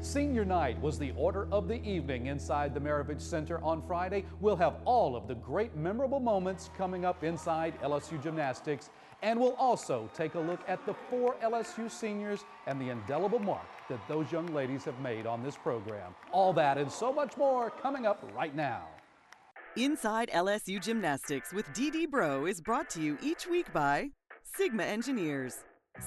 Senior night was the order of the evening inside the Maravich Center on Friday. We'll have all of the great memorable moments coming up inside LSU Gymnastics, and we'll also take a look at the 4 LSU seniors and the indelible mark that those young ladies have made on this program. All that and so much more coming up right now. Inside LSU Gymnastics with Dee Bro is brought to you each week by Sigma Engineers.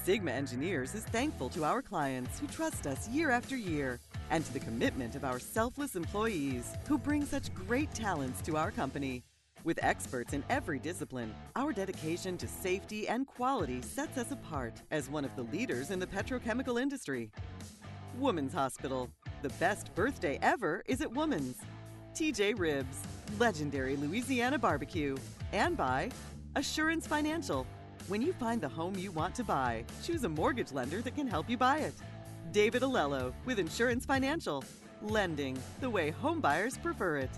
Sigma Engineers is thankful to our clients who trust us year after year and to the commitment of our selfless employees who bring such great talents to our company. With experts in every discipline, our dedication to safety and quality sets us apart as one of the leaders in the petrochemical industry. Woman's Hospital. The best birthday ever is at Woman's. TJ Ribs. Legendary Louisiana barbecue. And by Assurance Financial. When you find the home you want to buy, choose a mortgage lender that can help you buy it. David Alello with Insurance Financial. Lending the way homebuyers prefer it.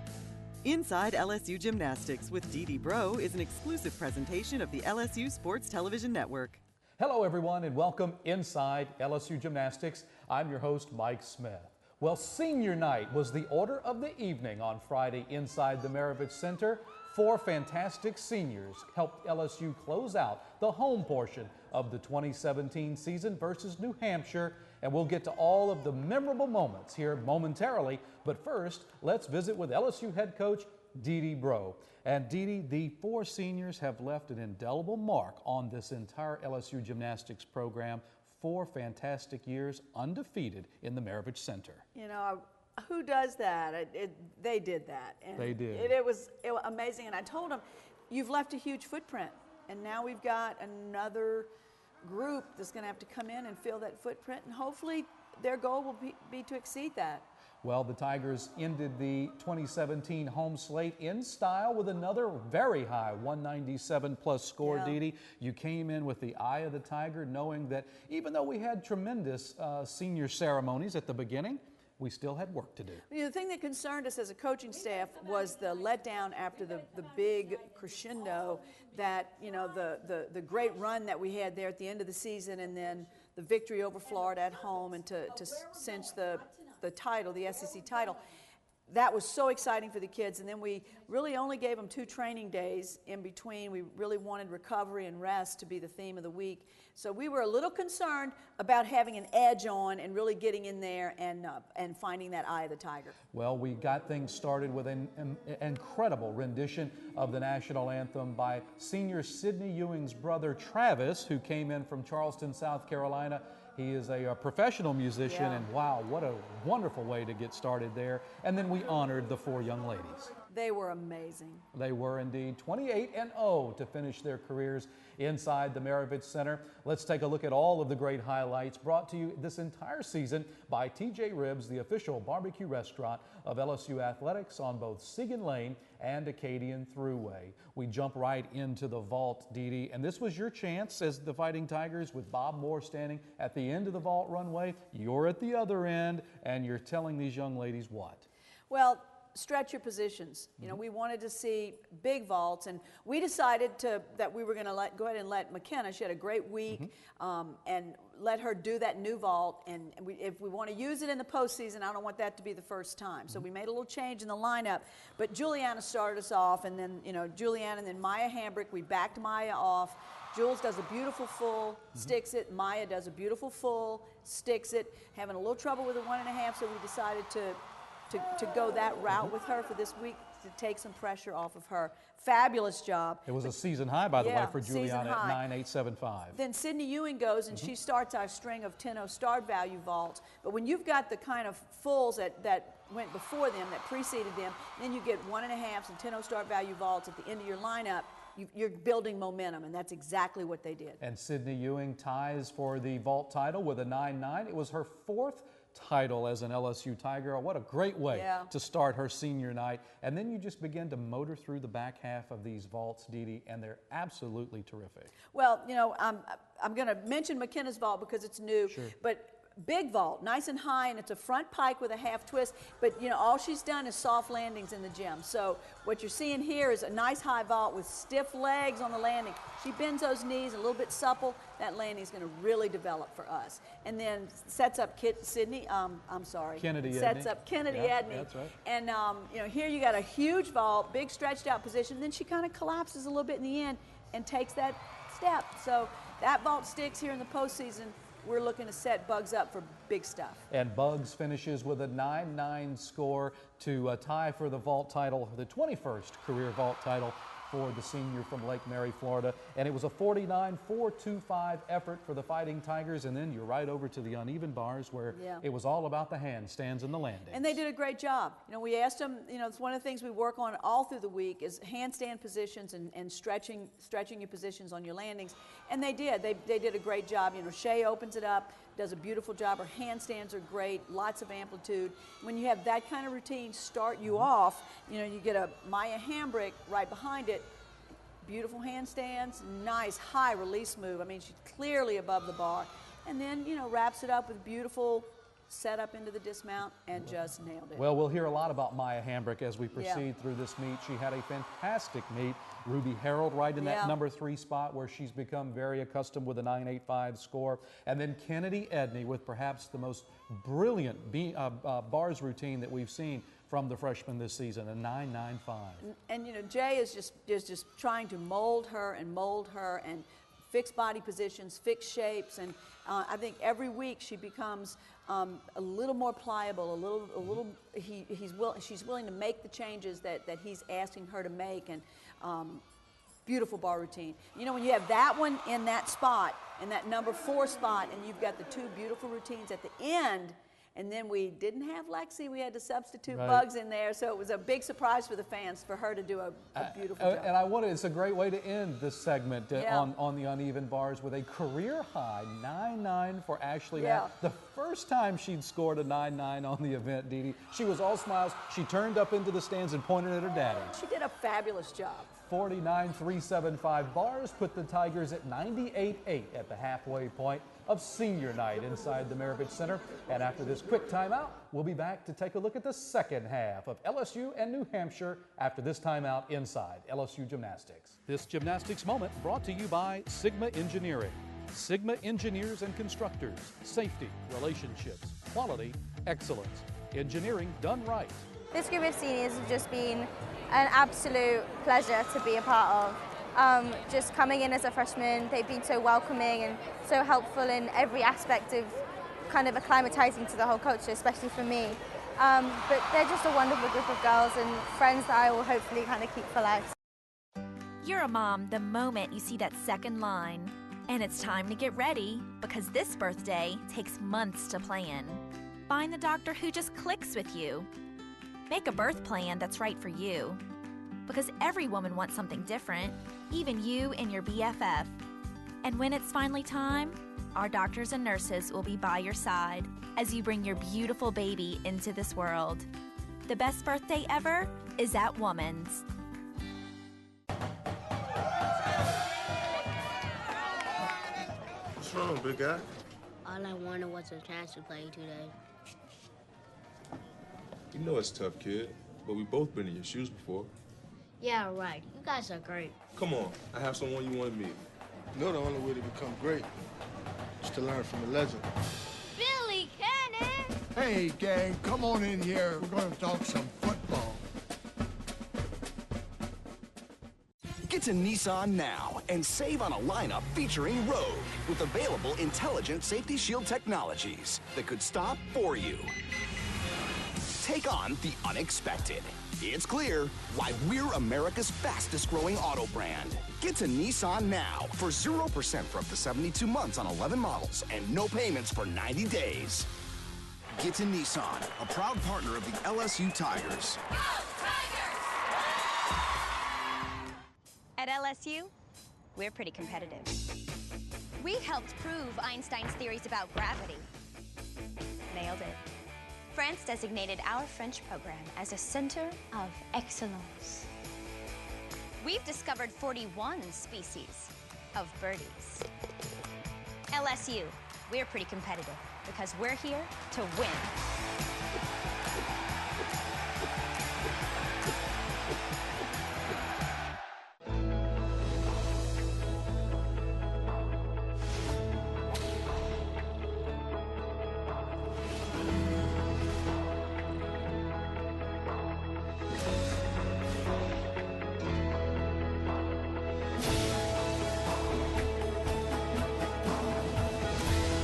Inside LSU Gymnastics with Dee Bro is an exclusive presentation of the LSU Sports Television Network. Hello everyone and welcome inside LSU Gymnastics. I'm your host Mike Smith. Well, senior night was the order of the evening on Friday inside the Maravich Center. 4 fantastic seniors helped LSU close out the home portion of the 2017 season versus New Hampshire, and we'll get to all of the memorable moments here momentarily. But first, let's visit with LSU head coach Dee Bro. And Dee, the 4 seniors have left an indelible mark on this entire LSU Gymnastics program. 4 fantastic years undefeated in the Maravich Center. You know, who does that? They did that. And they did. It was amazing. And I told them, you've left a huge footprint. And now we've got another group that's going to have to come in and fill that footprint. And hopefully their goal will be to exceed that. Well, the Tigers ended the 2017 home slate in style with another very high 197 plus score, Yeah. Dee. You came in with the eye of the Tiger, knowing that even though we had tremendous senior ceremonies at the beginning, we still had work to do. You know, the thing that concerned us as a coaching staff was the letdown after the big crescendo that, you know, the great run that we had there at the end of the season, and then the victory over Florida at home and to cinch the title, the SEC title. That was so exciting for the kids, and then we really only gave them 2 training days in between. We really wanted recovery and rest to be the theme of the week. So we were a little concerned about having an edge on and really getting in there and finding that eye of the Tiger. Well, we got things started with an incredible rendition of the national anthem by senior Sidney Ewing's brother Travis, who came in from Charleston, South Carolina. He is a professional musician, Yeah. and wow, what a wonderful way to get started there. And then we honored the 4 young ladies. They were amazing. They were indeed 28-0 to finish their careers inside the Maravich Center. Let's take a look at all of the great highlights brought to you this entire season by TJ Ribs, the official barbecue restaurant of LSU Athletics on both Sigan Lane and Acadian Thruway. We jump right into the vault, Dee, and this was your chance as the Fighting Tigers with Bob Moore standing at the end of the vault runway. You're at the other end, and you're telling these young ladies what? Well, stretch your positions. You know, we wanted to see big vaults, and we decided that we were going to go ahead and let McKenna. She had a great week, and let her do that new vault. And if we want to use it in the postseason, I don't want that to be the first time. So we made a little change in the lineup. But Juliana started us off, and then Juliana, and then Maya Hambrick. We backed Maya off. Jules does a beautiful full, sticks it. Maya does a beautiful full, sticks it. Having a little trouble with the 1.5, so we decided to go that route with her for this week to take some pressure off of her. Fabulous job. It was a season high, by the way, for season Juliana high. at 9.875. Then Sidney Ewing goes, and she starts our string of 10-0 start value vaults. But when you've got the kind of fulls that went before them, that preceded them, then you get 1.5s and 10-0 start value vaults at the end of your lineup. You're building momentum, and that's exactly what they did. And Sidney Ewing ties for the vault title with a 9.9. It was her 4th title as an LSU Tiger. What a great way to start her senior night. And then you just begin to motor through the back half of these vaults, Dee, and they're absolutely terrific. Well, I'm going to mention McKenna's vault because it's new, but big vault, nice and high, and it's a front pike with a half twist, but you know, all she's done is soft landings in the gym. So what you're seeing here is a nice high vault with stiff legs on the landing. She bends those knees a little bit supple. That landing is going to really develop for us. And then sets up Kennedy Edney. Up Kennedy Yeah, Edney. that's right. And you know, here you got a huge vault, big stretched out position. Then she kind of collapses a little bit in the end and takes that step. So that vault sticks here in the postseason. We're looking to set Bugs up for big stuff. And Bugs finishes with a 9-9 score to tie for the vault title, the 21st career vault title for the senior from Lake Mary, Florida. And it was a 49-4-2-5 effort for the Fighting Tigers. And then you're right over to the uneven bars where it was all about the handstands and the landings. And they did a great job. You know, we asked them, you know, it's one of the things we work on all through the week is handstand positions and stretching your positions on your landings. And they did. They did a great job. You know, Shay opens it up, does a beautiful job. Her handstands are great, lots of amplitude. When you have that kind of routine start you off, you know, you get a Maya handbrake right behind it. Beautiful handstands, nice high release move. I mean, she's clearly above the bar. And then, you know, wraps it up with beautiful setup into the dismount and just nailed it. Well, we'll hear a lot about Maya Hambrick as we proceed through this meet. She had a fantastic meet. Ruby Harold right in that number 3 spot where she's become very accustomed with a 9.85 score. And then Kennedy Edney with perhaps the most brilliant bars routine that we've seen from the freshman this season, a 9.95. And you know, Jay is just trying to mold her and fix body positions, fix shapes, and I think every week she becomes a little more pliable, she's willing to make the changes that he's asking her to make, and beautiful bar routine. You know, when you have that one in that spot, in that number 4 spot, and you've got the 2 beautiful routines at the end. And then we didn't have Lexi. We had to substitute Bugs in there. So it was a big surprise for the fans for her to do a beautiful job. And it's a great way to end this segment on the uneven bars with a career high 9.9 for Ashley. The first time she'd scored a 9.9 on the event, Dee Dee. She was all smiles. She turned up into the stands and pointed at her daddy. She did a fabulous job. 49.375 bars put the Tigers at 98.8 at the halfway point of senior night inside the Maravich Center. And after this quick timeout, we'll be back to take a look at the second half of LSU and New Hampshire after this timeout inside LSU Gymnastics. This gymnastics moment brought to you by Sigma Engineering. Sigma engineers and constructors, safety, relationships, quality, excellence, engineering done right. This group of seniors has just been an absolute pleasure to be a part of. Just coming in as a freshman, they've been so welcoming and so helpful in every aspect of kind of acclimatizing to the whole culture, especially for me. But they're just a wonderful group of girls and friends that I will hopefully kind of keep for life. You're a mom the moment you see that second line. And it's time to get ready because this birthday takes months to plan. Find the doctor who just clicks with you. Make a birth plan that's right for you. Because every woman wants something different, even you and your BFF. And when it's finally time, our doctors and nurses will be by your side as you bring your beautiful baby into this world. The best birthday ever is at Woman's. What's wrong, big guy? All I wanted was a chance to play today. You know it's tough, kid, but we've both been in your shoes before. Yeah, right. You guys are great. Come on, I have someone you want to meet. You know the only way to become great is to learn from a legend. Billy Cannon! Hey, gang, come on in here. We're going to talk some football. Get to Nissan now and save on a lineup featuring Rogue with available intelligent safety shield technologies that could stop for you. Take on the unexpected. It's clear why we're America's fastest growing auto brand. Get to Nissan now for 0% for up to 72 months on 11 models and no payments for 90 days. Get to Nissan, a proud partner of the LSU Tigers. Go Tigers! At LSU, we're pretty competitive. We helped prove Einstein's theories about gravity. Nailed it. France designated our French program as a center of excellence. We've discovered 41 species of birdies. LSU, we're pretty competitive. because we're here to win.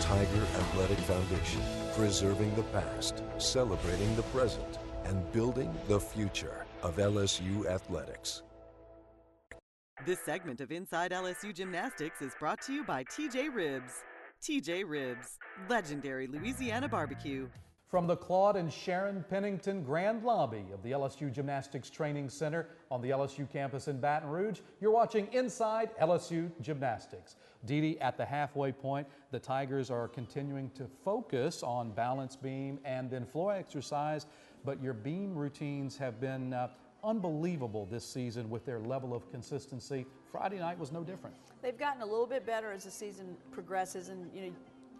Tiger Athletic Foundation, preserving the past, celebrating the present, and building the future of LSU athletics. This segment of Inside LSU Gymnastics is brought to you by TJ Ribs. TJ Ribs, legendary Louisiana barbecue. From the Claude and Sharon Pennington Grand Lobby of the LSU Gymnastics Training Center on the LSU campus in Baton Rouge, you're watching Inside LSU Gymnastics. Dee Dee, at the halfway point, the Tigers are continuing to focus on balance beam and then floor exercise, but your beam routines have been unbelievable this season with their level of consistency. Friday night was no different. They've gotten a little bit better as the season progresses, and you know,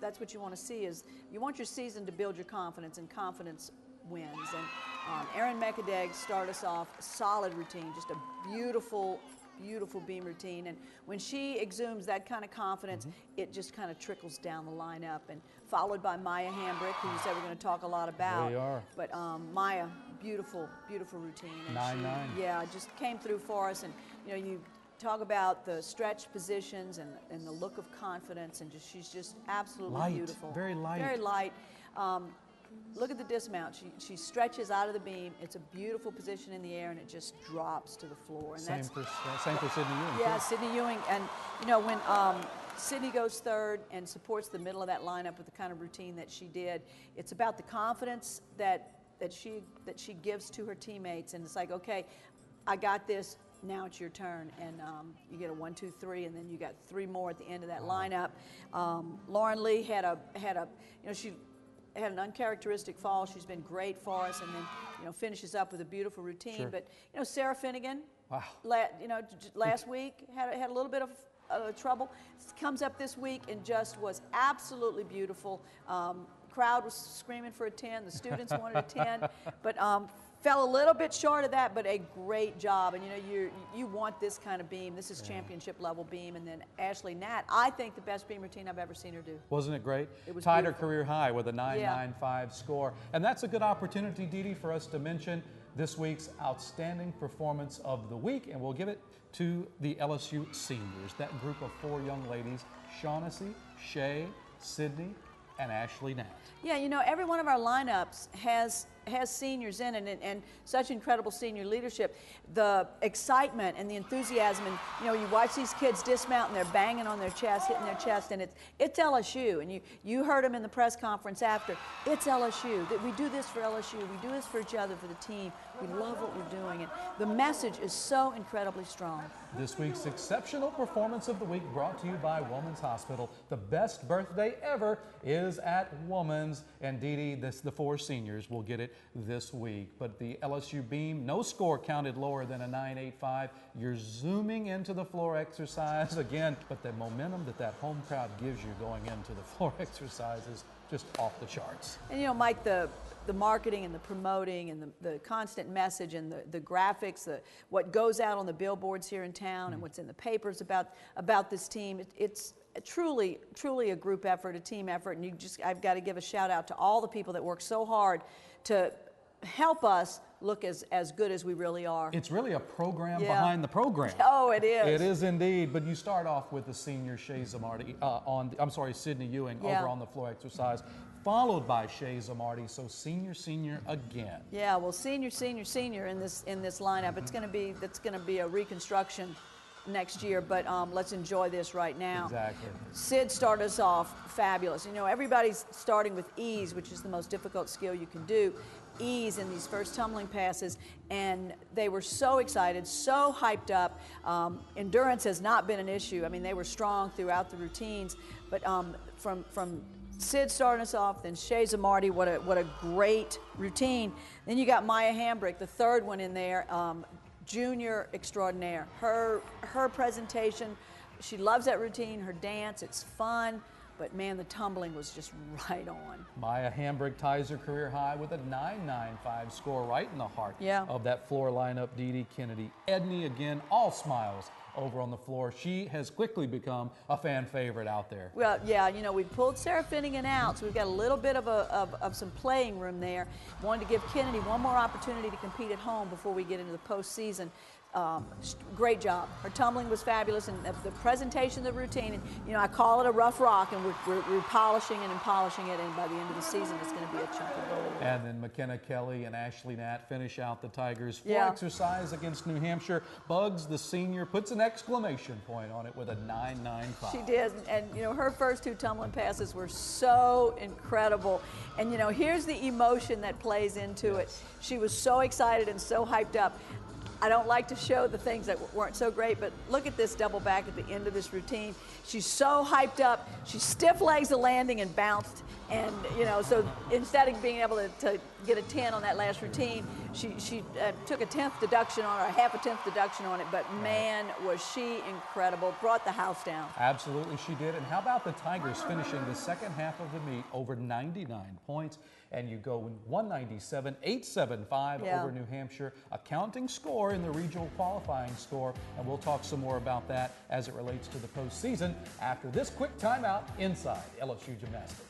that's what you want to see. Is you want your season to build your confidence, and confidence wins. And Erin Mekadeg started us off a solid routine, just a beautiful beam routine. And when she exudes that kind of confidence, it just kind of trickles down the lineup. And followed by Maya Hambrick, who you said we're going to talk a lot about. We are. But Maya, beautiful routine. 9-9. Yeah, just came through for us. And you know, you talk about the stretch positions and the look of confidence, and she's just absolutely light, beautiful. very light. Very light. Look at the dismount. She stretches out of the beam. It's a beautiful position in the air, and it just drops to the floor. And same for Sydney Ewing. Yeah, too. Sydney Ewing. And you know, when Sydney goes third and supports the middle of that lineup with the kind of routine that she did, it's about the confidence that she gives to her teammates, and it's like, okay, I got this. Now it's your turn, and you get a 1, 2, 3, and then you got 3 more at the end of that lineup. Lauren Lee had she had an uncharacteristic fall. She's been great for us, and then finishes up with a beautiful routine. Sure. But Sarah Finnegan, wow. last week had a little bit of trouble. Comes up this week and just was absolutely beautiful. Crowd was screaming for a 10. The students wanted a 10, but fell a little bit short of that, but a great job. And you want this kind of beam. This is championship level beam. And then Ashley Nat, I think the best beam routine I've ever seen her do. Wasn't it great? It was tied her beautiful. career high with a 9.95 score. And that's a good opportunity, Dee Dee, for us to mention this week's outstanding performance of the week. And we'll give it to the LSU seniors, that group of 4 young ladies, Shaughnessy, Shay, Sydney, and Ashley Nat. Yeah, every one of our lineups has seniors in it, and such incredible senior leadership. The excitement and the enthusiasm, and you watch these kids dismount and they're banging on their chest, hitting their chest, and it's LSU. And you heard them in the press conference after. It's LSU. That we do this for LSU. We do this for each other, for the team. We love what we're doing, and the message is so incredibly strong. This week's exceptional performance of the week brought to you by Woman's Hospital. The best birthday ever is at Woman's, and Dee Dee, the 4 seniors will get it this week. But the LSU beam, no score counted lower than a 9.85. You're zooming into the floor exercise again, but the momentum that home crowd gives you going into the floor exercise is just off the charts. And Mike, the marketing and the promoting and the constant message and the graphics, what goes out on the billboards here in town and what's in the papers about this team, it's truly a group effort, a team effort. And I've got to give a shout out to all the people that work so hard to help us look as good as we really are. It's really a program behind the program. Oh, it is. It is indeed. But you start off with the senior Shay Zamardi Sydney Ewing over on the floor exercise, followed by Shay Zamardi. So senior again. Yeah, well, senior in this lineup. It's going to be a reconstruction next year, but let's enjoy this right now. Exactly. Sid started us off fabulous. Everybody's starting with ease, which is the most difficult skill you can do. Ease in these first tumbling passes, and they were so excited, so hyped up. Endurance has not been an issue. I mean, they were strong throughout the routines, but from Sid starting us off, then Shay Zamardi, what a great routine. Then you got Maya Hambrick, the third one in there, junior extraordinaire. Her presentation, she loves that routine, her dance, it's fun. but man, the tumbling was just right on. Maya Hambrick ties her career high with a 9.95 score, right in the heart of that floor lineup. Dee Dee, Kennedy, Edney again, all smiles over on the floor. She has quickly become a fan favorite out there. Well, yeah, you know, we pulled Sarah Finnegan out, so we've got a little bit of some playing room there. Wanted to give Kennedy one more opportunity to compete at home before we get into the postseason. Great job. Her tumbling was fabulous, and the presentation of the routine, and you know, I call it a rough rock, and we're polishing it and polishing it, and by the end of the season it's going to be a chunk of gold. And then McKenna Kelly and Ashley Nat finish out the Tigers' floor exercise against New Hampshire. Bugs, the senior, puts an exclamation point on it with a 9.95. She did, and you know, her first two tumbling passes were so incredible. And you know, here's the emotion that plays into it. She was so excited and so hyped up. I don't like to show the things that weren't so great, but look at this double back at the end of this routine. She's so hyped up. She stiff legs the landing and bounced. And, you know, so instead of being able to get a 10 on that last routine, she took a 10th deduction on it, or half a 10th deduction on it. But man, was she incredible. Brought the house down. Absolutely, she did. And how about the Tigers finishing the second half of the meet over 99 points? And you go 197.875 over New Hampshire, a counting score in the regional qualifying score. And we'll talk some more about that as it relates to the postseason after this quick timeout inside LSU Gymnastics.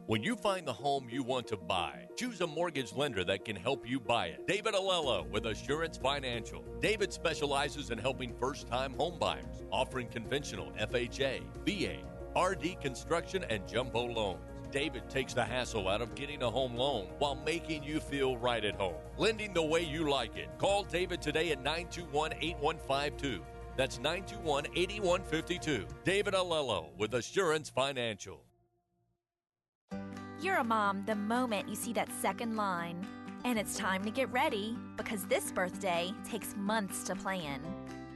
When you find the home you want to buy, choose a mortgage lender that can help you buy it. David Alello with Assurance Financial. David specializes in helping first-time home buyers, offering conventional FHA, VA, RD construction, and jumbo loans. David takes the hassle out of getting a home loan while making you feel right at home. Lending the way you like it. Call David today at 921-8152. That's 921-8152. David Alello with Assurance Financial. You're a mom the moment you see that second line. And it's time to get ready, because this birthday takes months to plan.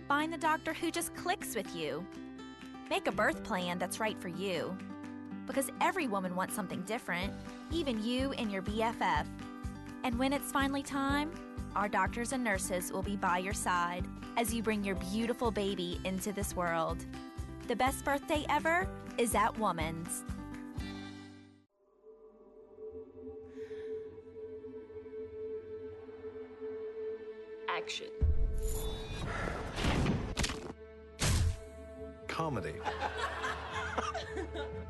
Find the doctor who just clicks with you. Make a birth plan that's right for you. Because every woman wants something different, even you and your BFF. And when it's finally time, our doctors and nurses will be by your side as you bring your beautiful baby into this world. The best birthday ever is at Woman's. Action. Comedy.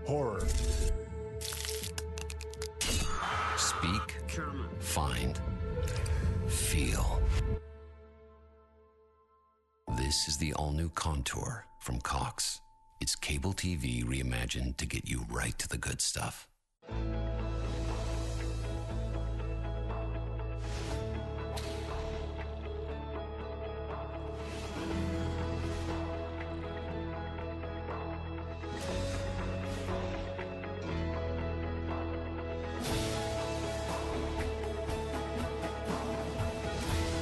Horror. Speak. Drama. Find. Feel. This is the all-new Contour from Cox. It's cable TV reimagined to get you right to the good stuff.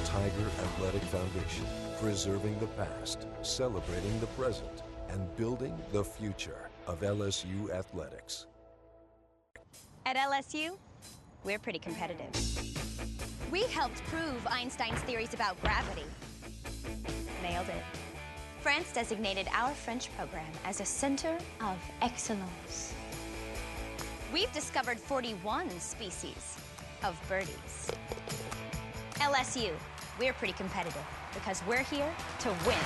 Tiger Athletic Foundation, preserving the past, celebrating the present, and building the future of LSU athletics. At LSU, we're pretty competitive. We helped prove Einstein's theories about gravity. Nailed it. France designated our French program as a center of excellence. We've discovered 41 species of birdies. LSU, we're pretty competitive because we're here to win.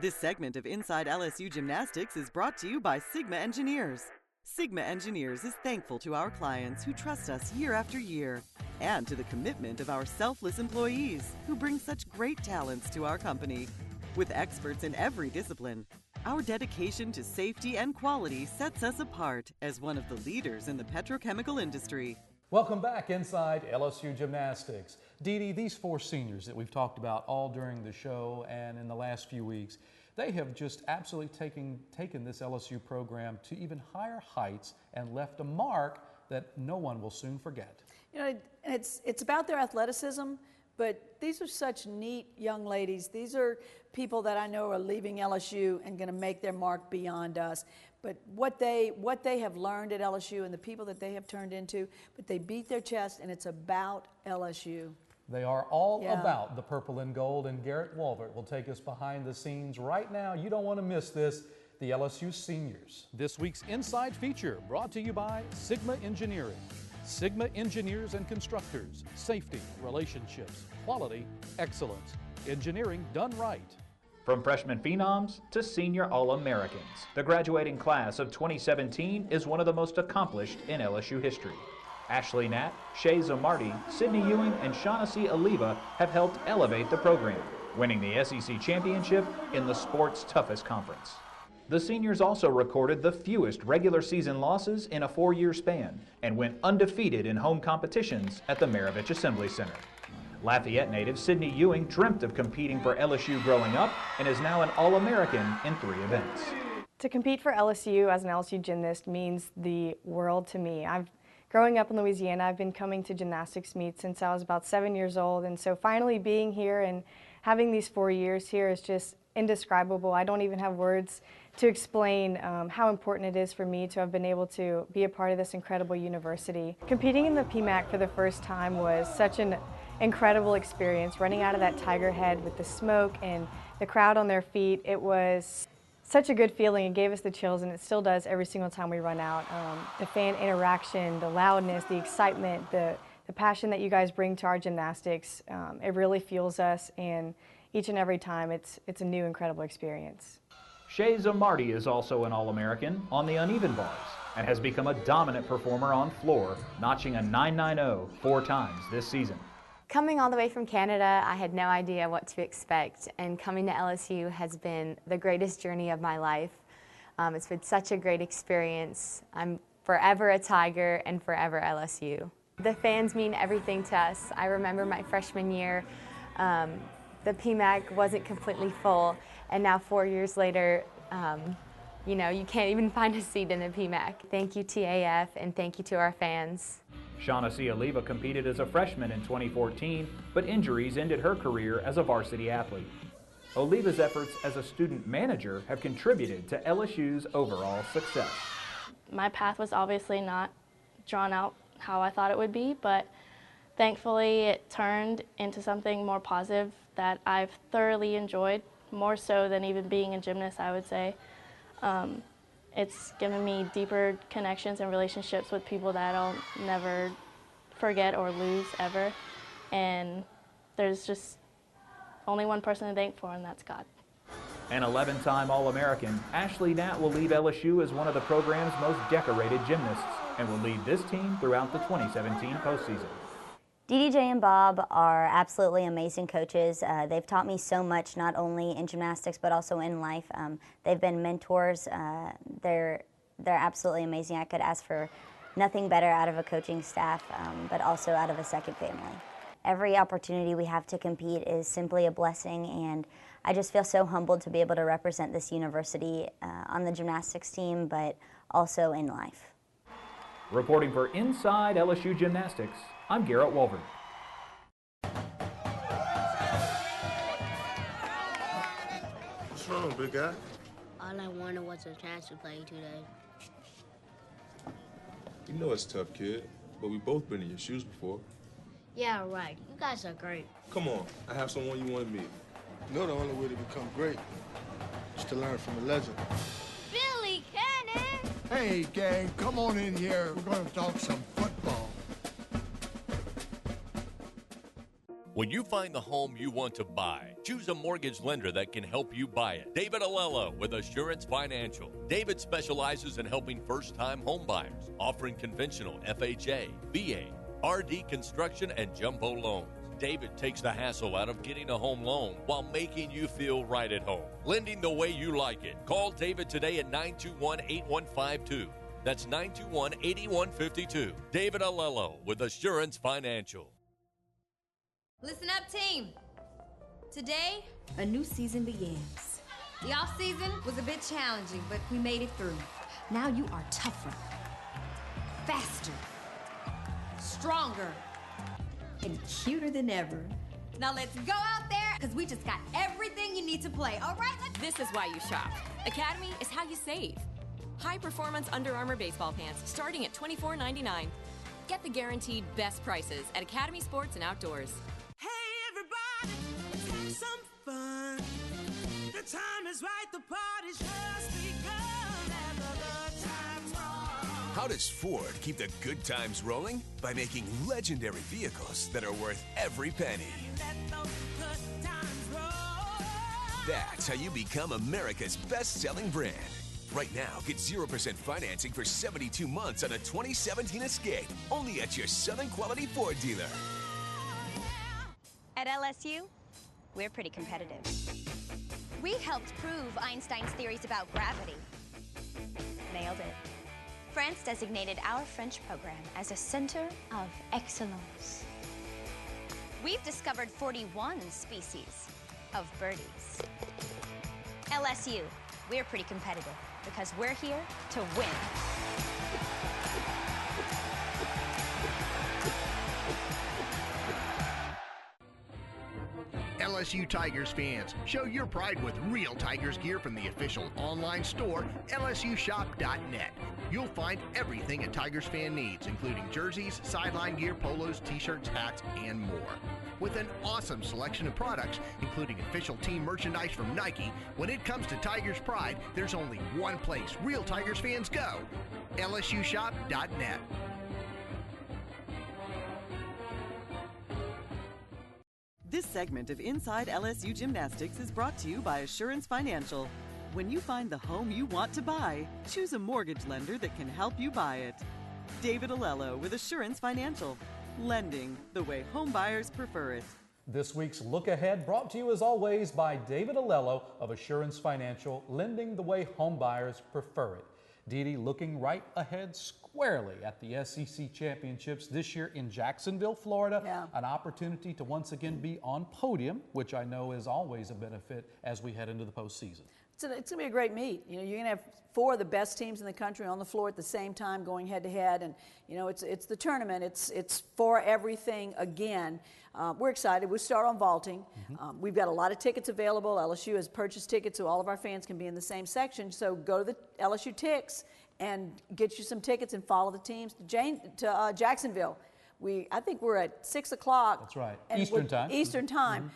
This segment of Inside LSU Gymnastics is brought to you by Sigma Engineers. Sigma Engineers is thankful to our clients who trust us year after year, and to the commitment of our selfless employees who bring such great talents to our company. With experts in every discipline, our dedication to safety and quality sets us apart as one of the leaders in the petrochemical industry. Welcome back inside LSU Gymnastics. Dee Dee, these four seniors that we've talked about all during the show and in the last few weeks, they have just absolutely taken this LSU program to even higher heights and left a mark that no one will soon forget. You know, it's about their athleticism, but these are such neat young ladies. These are people that I know are leaving LSU and going to make their mark beyond us. But what they have learned at LSU and the people that they have turned into, but they beat their chest, and it's about LSU. They are all about the purple and gold, and Garrett Walbert will take us behind the scenes right now. You don't want to miss this. The LSU seniors. This week's Inside feature brought to you by Sigma Engineering. Sigma engineers and constructors. Safety, relationships, quality, excellence. Engineering done right. From freshman phenoms to senior All-Americans, the graduating class of 2017 is one of the most accomplished in LSU history. Ashley Knapp, Shay Zamarty, Sydney Ewing, and Shaughnessy Oliva have helped elevate the program, winning the SEC championship in the sport's toughest conference. The seniors also recorded the fewest regular season losses in a 4-year span and went undefeated in home competitions at the Maravich Assembly Center. Lafayette native Sydney Ewing dreamt of competing for LSU growing up and is now an All-American in 3 events. To compete for LSU as an LSU gymnast means the world to me. Growing up in Louisiana, I've been coming to gymnastics meets since I was about 7 years old, and so finally being here and having these 4 years here is just indescribable. I don't even have words to explain how important it is for me to have been able to be a part of this incredible university. Competing in the PMAC for the first time was such an incredible experience, running out of that Tiger Head with the smoke and the crowd on their feet. It was such a good feeling. It gave us the chills, and it still does every single time we run out. The fan interaction, the loudness, the excitement, the passion that you guys bring to our gymnastics, it really fuels us, and each and every time it's a new incredible experience. Shay Zamarty is also an All-American on the uneven bars and has become a dominant performer on floor, notching a 9.90 4 times this season. Coming all the way from Canada, I had no idea what to expect, and coming to LSU has been the greatest journey of my life. It's been such a great experience. I'm forever a Tiger and forever LSU. The fans mean everything to us. I remember my freshman year, the PMAC wasn't completely full, and now 4 years later, you know, you can't even find a seat in the PMAC. Thank you, TAF, and thank you to our fans. Shaughnessy Oliva competed as a freshman in 2014, but injuries ended her career as a varsity athlete. Oliva's efforts as a student manager have contributed to LSU's overall success. My path was obviously not drawn out how I thought it would be, but thankfully it turned into something more positive that I've thoroughly enjoyed, more so than even being a gymnast, I would say. It's given me deeper connections and relationships with people that I'll never forget or lose ever. And there's just only one person to thank for, and that's God. An 11-time All-American, Ashley Knapp will leave LSU as one of the program's most decorated gymnasts and will lead this team throughout the 2017 postseason. DDJ and Bob are absolutely amazing coaches. They've taught me so much, not only in gymnastics but also in life. They've been mentors. They're absolutely amazing. I could ask for nothing better out of a coaching staff, but also out of a second family. Every opportunity we have to compete is simply a blessing, and I just feel so humbled to be able to represent this university on the gymnastics team, but also in life. Reporting for Inside LSU Gymnastics, I'm Garrett Walbert. What's wrong, big guy? All I wanted was a chance to play today. You know it's tough, kid, but we've both been in your shoes before. Yeah, right. You guys are great. Come on, I have someone you want to meet. You know the only way to become great is to learn from a legend. Billy Cannon! Hey, gang, come on in here. We're going to talk some football. When you find the home you want to buy, choose a mortgage lender that can help you buy it. David Alello with Assurance Financial. David specializes in helping first-time home buyers, offering conventional FHA, VA, RD construction, and jumbo loans. David takes the hassle out of getting a home loan while making you feel right at home. Lending the way you like it. Call David today at 921-8152. That's 921-8152. David Alello with Assurance Financial. Listen up, team. Today, a new season begins. The off-season was a bit challenging, but we made it through. Now you are tougher, faster, stronger, and cuter than ever. Now let's go out there, because we just got everything you need to play. All right, This is why you shop. Academy is how you save. High-performance Under Armour baseball pants starting at $24.99. Get the guaranteed best prices at Academy Sports and Outdoors. is right, the party's just begun, and the good times roll. How does Ford keep the good times rolling? By making legendary vehicles that are worth every penny. Let those good times roll. That's how you become America's best-selling brand. Right now, get 0% financing for 72 months on a 2017 Escape, only at your Southern Quality Ford dealer. At LSU, we're pretty competitive. We helped prove Einstein's theories about gravity. Nailed it. France designated our French program as a center of excellence. We've discovered 41 species of birdies. LSU, we're pretty competitive because we're here to win. LSU Tigers fans, show your pride with real Tigers gear from the official online store, lsushop.net. You'll find everything a Tigers fan needs, including jerseys, sideline gear, polos, t-shirts, hats, and more. With an awesome selection of products, including official team merchandise from Nike, when it comes to Tigers pride, there's only one place real Tigers fans go, lsushop.net. This segment of Inside LSU Gymnastics is brought to you by Assurance Financial. When you find the home you want to buy, choose a mortgage lender that can help you buy it. David Alello with Assurance Financial. Lending the way home buyers prefer it. This week's Look Ahead brought to you as always by David Alello of Assurance Financial, lending the way home buyers prefer it. Dee Dee looking right ahead squarely at the SEC Championships this year in Jacksonville, Florida. Yeah. An opportunity to once again be on podium, which I know is always a benefit as we head into the postseason. It's going to be a great meet. You know, you're going to have four of the best teams in the country on the floor at the same time going head to head, and you know it's the tournament. It's for everything again. We're excited. We start on vaulting. We've got a lot of tickets available. LSU has purchased tickets so all of our fans can be in the same section. So go to the LSU Tix and get you some tickets and follow the teams to Jacksonville. I think we're at 6 o'clock. That's right. Eastern time. Eastern time.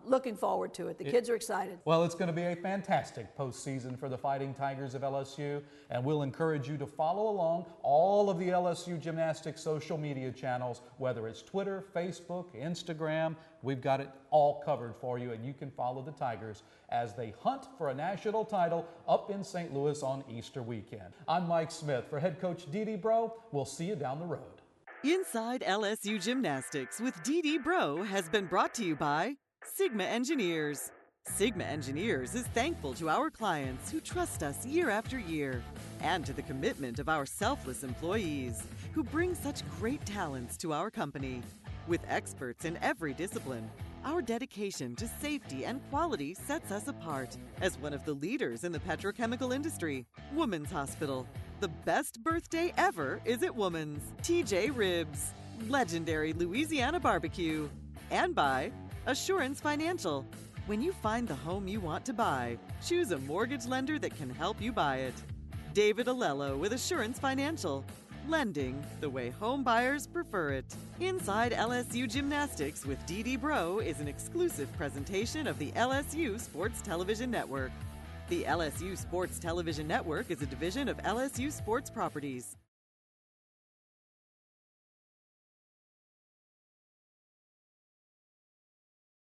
Looking forward to it. The kids are excited. Well, it's going to be a fantastic postseason for the Fighting Tigers of LSU, and we'll encourage you to follow along all of the LSU Gymnastics social media channels, whether it's Twitter, Facebook, Instagram. We've got it all covered for you, and you can follow the Tigers as they hunt for a national title up in St. Louis on Easter weekend. I'm Mike Smith. For head coach Dee Dee Bro, we'll see you down the road. Inside LSU Gymnastics with Dee Dee Bro has been brought to you by Sigma Engineers. Sigma Engineers is thankful to our clients who trust us year after year, and to the commitment of our selfless employees who bring such great talents to our company. With experts in every discipline, our dedication to safety and quality sets us apart as one of the leaders in the petrochemical industry. Women's Hospital. The best birthday ever is at Woman's. TJ Ribs. Legendary Louisiana Barbecue. And by Assurance Financial. When you find the home you want to buy, choose a mortgage lender that can help you buy it. David Alello with Assurance Financial. Lending the way home buyers prefer it. Inside LSU Gymnastics with Dee Dee Bro is an exclusive presentation of the LSU Sports Television Network. The LSU Sports Television Network is a division of LSU Sports Properties.